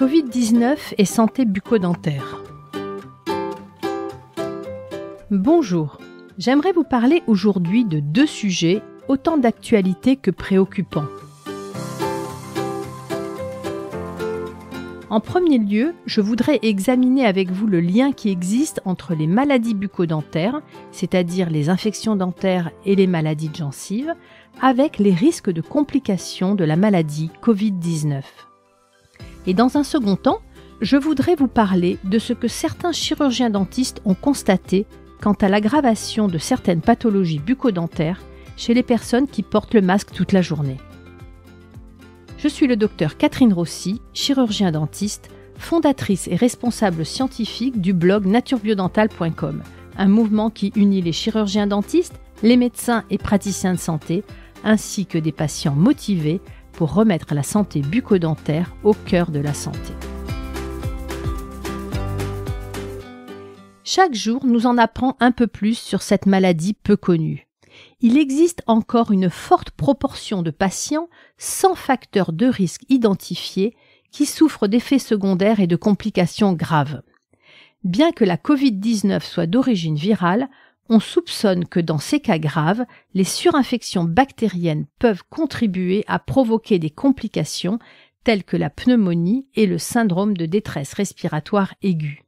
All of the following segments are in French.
Covid-19 et santé bucco-dentaire. Bonjour, j'aimerais vous parler aujourd'hui de deux sujets autant d'actualité que préoccupants. En premier lieu, je voudrais examiner avec vous le lien qui existe entre les maladies bucco-dentaires, c'est-à-dire les infections dentaires et les maladies de gencives, avec les risques de complications de la maladie Covid-19. Et dans un second temps, je voudrais vous parler de ce que certains chirurgiens dentistes ont constaté quant à l'aggravation de certaines pathologies bucco-dentaires chez les personnes qui portent le masque toute la journée. Je suis le docteur Catherine Rossi, chirurgien dentiste, fondatrice et responsable scientifique du blog naturebiodental.com, un mouvement qui unit les chirurgiens dentistes, les médecins et praticiens de santé, ainsi que des patients motivés pour remettre la santé bucco-dentaire au cœur de la santé. Chaque jour, nous en apprenons un peu plus sur cette maladie peu connue. Il existe encore une forte proportion de patients sans facteur de risque identifié qui souffrent d'effets secondaires et de complications graves. Bien que la Covid-19 soit d'origine virale, on soupçonne que dans ces cas graves, les surinfections bactériennes peuvent contribuer à provoquer des complications telles que la pneumonie et le syndrome de détresse respiratoire aiguë.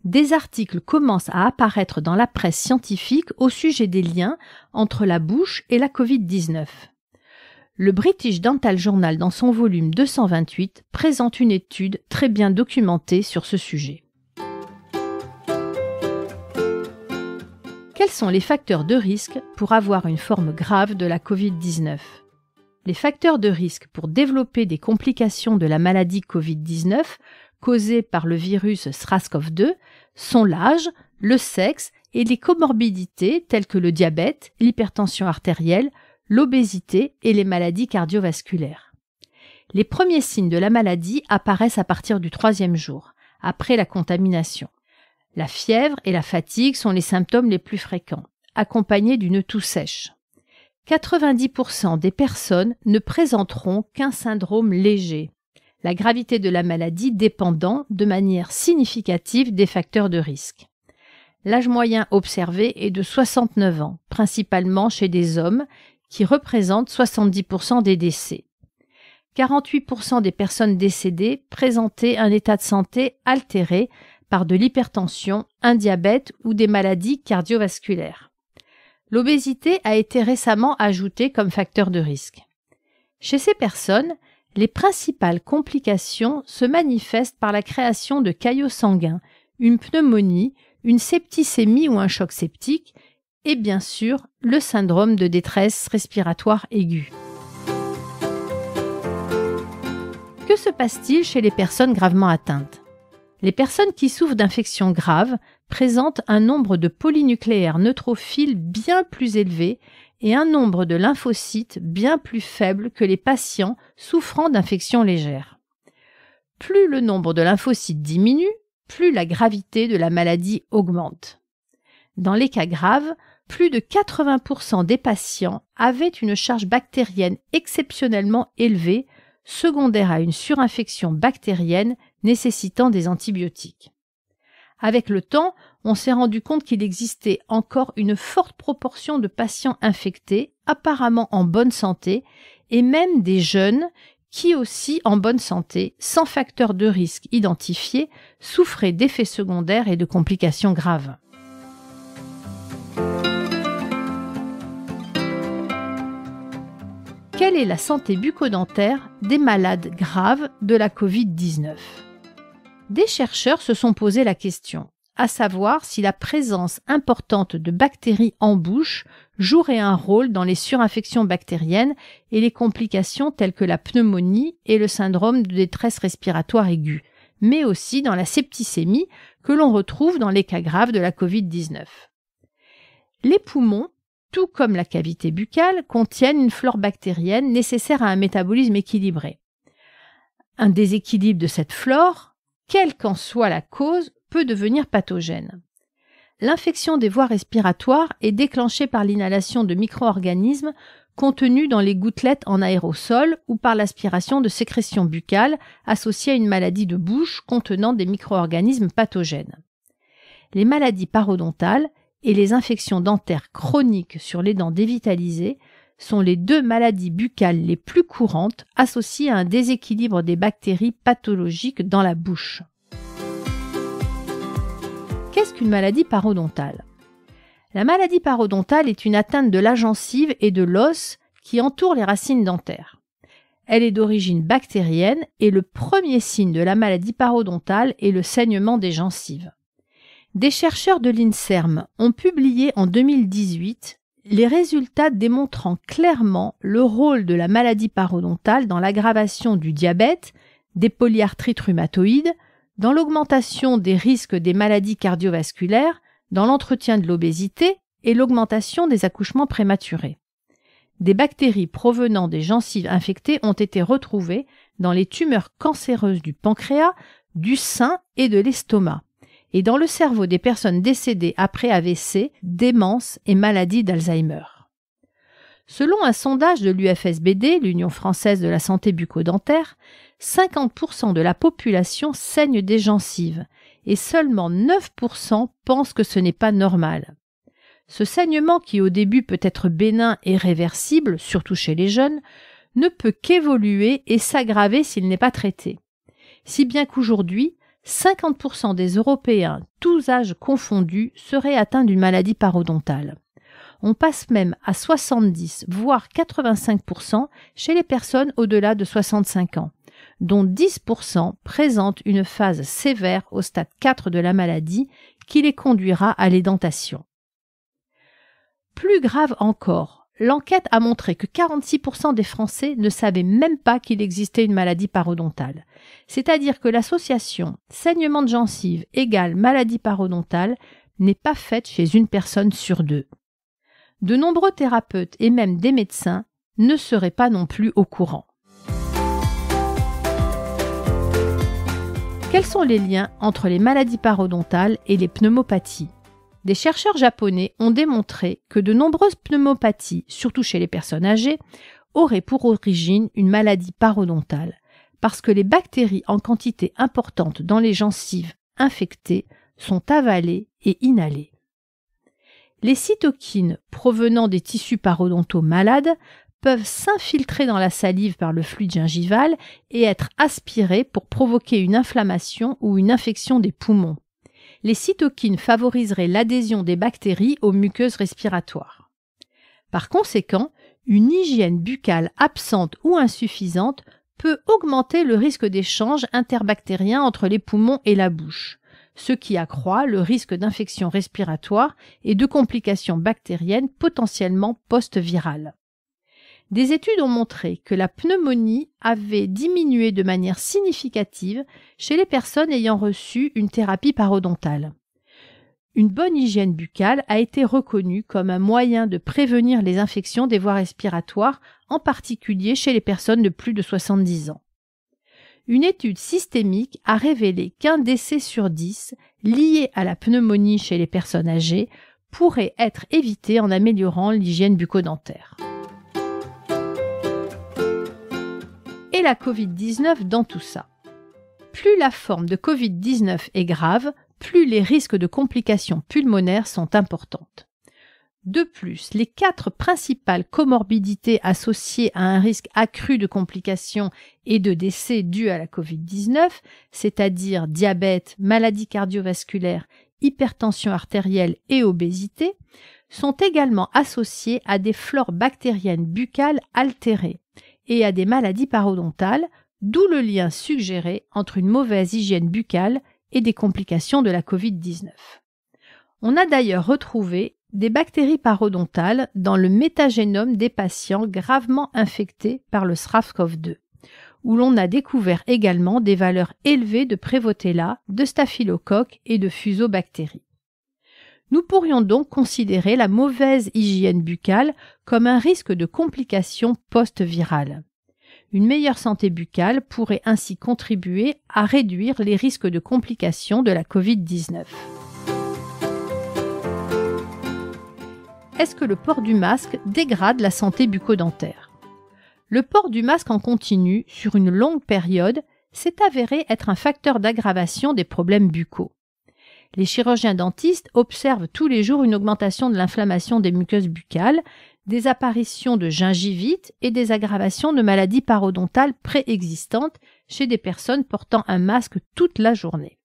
Des articles commencent à apparaître dans la presse scientifique au sujet des liens entre la bouche et la Covid-19. Le British Dental Journal, dans son volume 228, présente une étude très bien documentée sur ce sujet. Quels sont les facteurs de risque pour avoir une forme grave de la Covid-19 ? Les facteurs de risque pour développer des complications de la maladie Covid-19 causées par le virus SARS-CoV-2 sont l'âge, le sexe et les comorbidités telles que le diabète, l'hypertension artérielle, l'obésité et les maladies cardiovasculaires. Les premiers signes de la maladie apparaissent à partir du 3e jour, après la contamination. La fièvre et la fatigue sont les symptômes les plus fréquents, accompagnés d'une toux sèche. 90% des personnes ne présenteront qu'un syndrome léger, la gravité de la maladie dépendant de manière significative des facteurs de risque. L'âge moyen observé est de 69 ans, principalement chez des hommes, qui représentent 70% des décès. 48% des personnes décédées présentaient un état de santé altéré par de l'hypertension, un diabète ou des maladies cardiovasculaires. L'obésité a été récemment ajoutée comme facteur de risque. Chez ces personnes, les principales complications se manifestent par la création de caillots sanguins, une pneumonie, une septicémie ou un choc septique et bien sûr le syndrome de détresse respiratoire aiguë. Que se passe-t-il chez les personnes gravement atteintes ? Les personnes qui souffrent d'infections graves présentent un nombre de polynucléaires neutrophiles bien plus élevé et un nombre de lymphocytes bien plus faible que les patients souffrant d'infections légères. Plus le nombre de lymphocytes diminue, plus la gravité de la maladie augmente. Dans les cas graves, plus de 80% des patients avaient une charge bactérienne exceptionnellement élevée, secondaire à une surinfection bactérienne nécessitant des antibiotiques. Avec le temps, on s'est rendu compte qu'il existait encore une forte proportion de patients infectés, apparemment en bonne santé, et même des jeunes qui aussi en bonne santé, sans facteur de risque identifié, souffraient d'effets secondaires et de complications graves. Quelle est la santé bucco-dentaire des malades graves de la Covid-19 ? Des chercheurs se sont posé la question, à savoir si la présence importante de bactéries en bouche jouerait un rôle dans les surinfections bactériennes et les complications telles que la pneumonie et le syndrome de détresse respiratoire aiguë, mais aussi dans la septicémie que l'on retrouve dans les cas graves de la Covid-19. Les poumons, tout comme la cavité buccale, contiennent une flore bactérienne nécessaire à un métabolisme équilibré. Un déséquilibre de cette flore, quelle qu'en soit la cause, peut devenir pathogène. L'infection des voies respiratoires est déclenchée par l'inhalation de micro-organismes contenus dans les gouttelettes en aérosol ou par l'aspiration de sécrétions buccales associées à une maladie de bouche contenant des micro-organismes pathogènes. Les maladies parodontales et les infections dentaires chroniques sur les dents dévitalisées sont les deux maladies buccales les plus courantes associées à un déséquilibre des bactéries pathologiques dans la bouche. Qu'est-ce qu'une maladie parodontale ? La maladie parodontale est une atteinte de la gencive et de l'os qui entoure les racines dentaires. Elle est d'origine bactérienne et le premier signe de la maladie parodontale est le saignement des gencives. Des chercheurs de l'INSERM ont publié en 2018 les résultats démontrant clairement le rôle de la maladie parodontale dans l'aggravation du diabète, des polyarthrites rhumatoïdes, dans l'augmentation des risques des maladies cardiovasculaires, dans l'entretien de l'obésité et l'augmentation des accouchements prématurés. Des bactéries provenant des gencives infectées ont été retrouvées dans les tumeurs cancéreuses du pancréas, du sein et de l'estomac, et dans le cerveau des personnes décédées après AVC, démence et maladie d'Alzheimer. Selon un sondage de l'UFSBD, l'Union française de la santé bucco-dentaire, 50% de la population saigne des gencives et seulement 9% pensent que ce n'est pas normal. Ce saignement, qui au début peut être bénin et réversible, surtout chez les jeunes, ne peut qu'évoluer et s'aggraver s'il n'est pas traité. Si bien qu'aujourd'hui, 50% des Européens, tous âges confondus, seraient atteints d'une maladie parodontale. On passe même à 70, voire 85% chez les personnes au-delà de 65 ans, dont 10% présentent une phase sévère au stade 4 de la maladie qui les conduira à l'édentation. Plus grave encore, l'enquête a montré que 46% des Français ne savaient même pas qu'il existait une maladie parodontale. C'est-à-dire que l'association saignement de gencive égale maladie parodontale n'est pas faite chez une personne sur deux. De nombreux thérapeutes et même des médecins ne seraient pas non plus au courant. Quels sont les liens entre les maladies parodontales et les pneumopathies ? Des chercheurs japonais ont démontré que de nombreuses pneumopathies, surtout chez les personnes âgées, auraient pour origine une maladie parodontale, parce que les bactéries en quantité importante dans les gencives infectées sont avalées et inhalées. Les cytokines provenant des tissus parodontaux malades peuvent s'infiltrer dans la salive par le fluide gingival et être aspirées pour provoquer une inflammation ou une infection des poumons. Les cytokines favoriseraient l'adhésion des bactéries aux muqueuses respiratoires. Par conséquent, une hygiène buccale absente ou insuffisante peut augmenter le risque d'échange interbactérien entre les poumons et la bouche, ce qui accroît le risque d'infection respiratoire et de complications bactériennes potentiellement post-virales. Des études ont montré que la pneumonie avait diminué de manière significative chez les personnes ayant reçu une thérapie parodontale. Une bonne hygiène buccale a été reconnue comme un moyen de prévenir les infections des voies respiratoires, en particulier chez les personnes de plus de 70 ans. Une étude systémique a révélé qu'un décès sur 10 lié à la pneumonie chez les personnes âgées pourrait être évité en améliorant l'hygiène bucco-dentaire. Et la Covid-19 dans tout ça. Plus la forme de Covid-19 est grave, plus les risques de complications pulmonaires sont importantes. De plus, les 4 principales comorbidités associées à un risque accru de complications et de décès dus à la Covid-19, c'est-à-dire diabète, maladie cardiovasculaire, hypertension artérielle et obésité, sont également associées à des flores bactériennes buccales altérées et à des maladies parodontales, d'où le lien suggéré entre une mauvaise hygiène buccale et des complications de la Covid-19. On a d'ailleurs retrouvé des bactéries parodontales dans le métagénome des patients gravement infectés par le SRAS-CoV-2, où l'on a découvert également des valeurs élevées de Prevotella, de staphylocoques et de fusobactéries. Nous pourrions donc considérer la mauvaise hygiène buccale comme un risque de complications post-virales. Une meilleure santé buccale pourrait ainsi contribuer à réduire les risques de complications de la Covid-19. est-ce que le port du masque dégrade la santé bucco-dentaire? Le port du masque en continu sur une longue période s'est avéré être un facteur d'aggravation des problèmes buccaux. Les chirurgiens dentistes observent tous les jours une augmentation de l'inflammation des muqueuses buccales, des apparitions de gingivite et des aggravations de maladies parodontales préexistantes chez des personnes portant un masque toute la journée.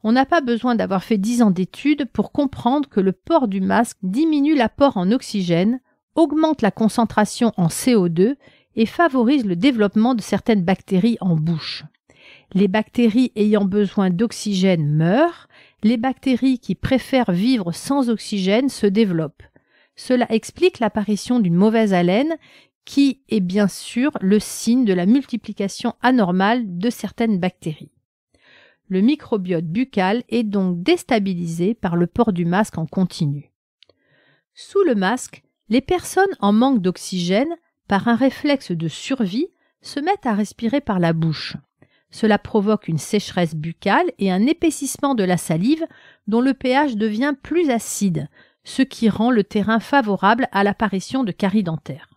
On n'a pas besoin d'avoir fait 10 ans d'études pour comprendre que le port du masque diminue l'apport en oxygène, augmente la concentration en CO2 et favorise le développement de certaines bactéries en bouche. Les bactéries ayant besoin d'oxygène meurent, les bactéries qui préfèrent vivre sans oxygène se développent. Cela explique l'apparition d'une mauvaise haleine qui est bien sûr le signe de la multiplication anormale de certaines bactéries. Le microbiote buccal est donc déstabilisé par le port du masque en continu. Sous le masque, les personnes en manque d'oxygène, par un réflexe de survie, se mettent à respirer par la bouche. Cela provoque une sécheresse buccale et un épaississement de la salive dont le pH devient plus acide, ce qui rend le terrain favorable à l'apparition de caries dentaires.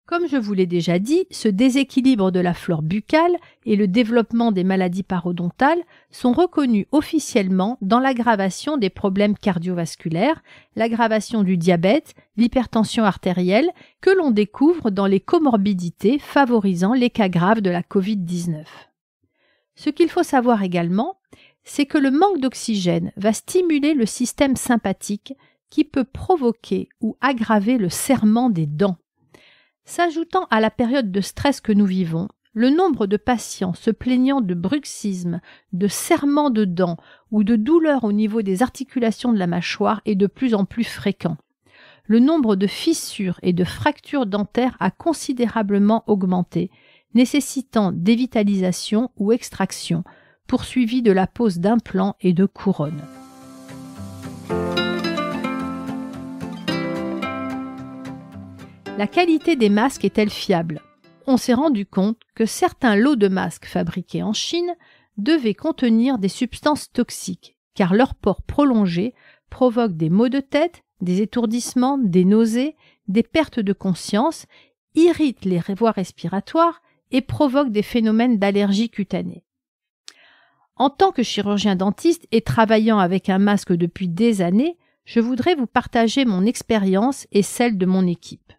Comme je vous l'ai déjà dit, ce déséquilibre de la flore buccale et le développement des maladies parodontales sont reconnus officiellement dans l'aggravation des problèmes cardiovasculaires, l'aggravation du diabète, l'hypertension artérielle, que l'on découvre dans les comorbidités favorisant les cas graves de la Covid-19. Ce qu'il faut savoir également, c'est que le manque d'oxygène va stimuler le système sympathique qui peut provoquer ou aggraver le serrement des dents. S'ajoutant à la période de stress que nous vivons, le nombre de patients se plaignant de bruxisme, de serrement de dents ou de douleurs au niveau des articulations de la mâchoire est de plus en plus fréquent. Le nombre de fissures et de fractures dentaires a considérablement augmenté, nécessitant dévitalisation ou extraction, poursuivi de la pose d'implants et de couronnes. La qualité des masques est-elle fiable? On s'est rendu compte que certains lots de masques fabriqués en Chine devaient contenir des substances toxiques, car leur port prolongé provoque des maux de tête, des étourdissements, des nausées, des pertes de conscience, irrite les voies respiratoires et provoque des phénomènes d'allergie cutanée. En tant que chirurgien dentiste et travaillant avec un masque depuis des années, je voudrais vous partager mon expérience et celle de mon équipe.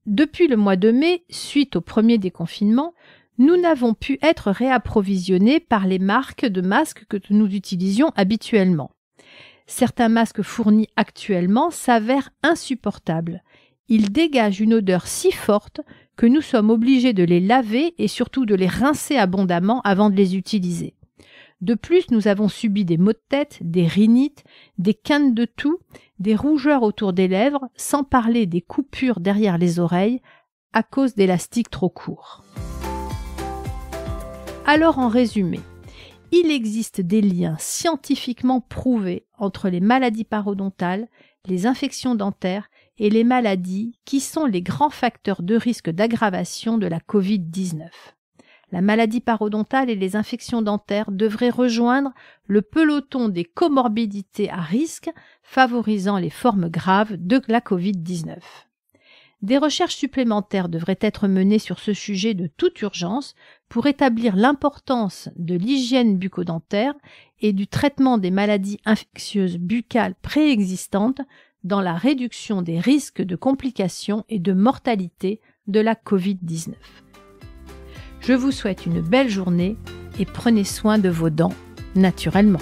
Depuis le mois de mai, suite au premier déconfinement, nous n'avons pu être réapprovisionnés par les marques de masques que nous utilisions habituellement. Certains masques fournis actuellement s'avèrent insupportables. Ils dégagent une odeur si forte que nous sommes obligés de les laver et surtout de les rincer abondamment avant de les utiliser. De plus, nous avons subi des maux de tête, des rhinites, des quintes de toux, des rougeurs autour des lèvres, sans parler des coupures derrière les oreilles à cause d'élastiques trop courts. Alors en résumé, il existe des liens scientifiquement prouvés entre les maladies parodontales, les infections dentaires et les maladies qui sont les grands facteurs de risque d'aggravation de la Covid-19. La maladie parodontale et les infections dentaires devraient rejoindre le peloton des comorbidités à risque favorisant les formes graves de la Covid-19. Des recherches supplémentaires devraient être menées sur ce sujet de toute urgence pour établir l'importance de l'hygiène bucco-dentaire et du traitement des maladies infectieuses buccales préexistantes dans la réduction des risques de complications et de mortalité de la Covid-19. Je vous souhaite une belle journée et prenez soin de vos dents naturellement.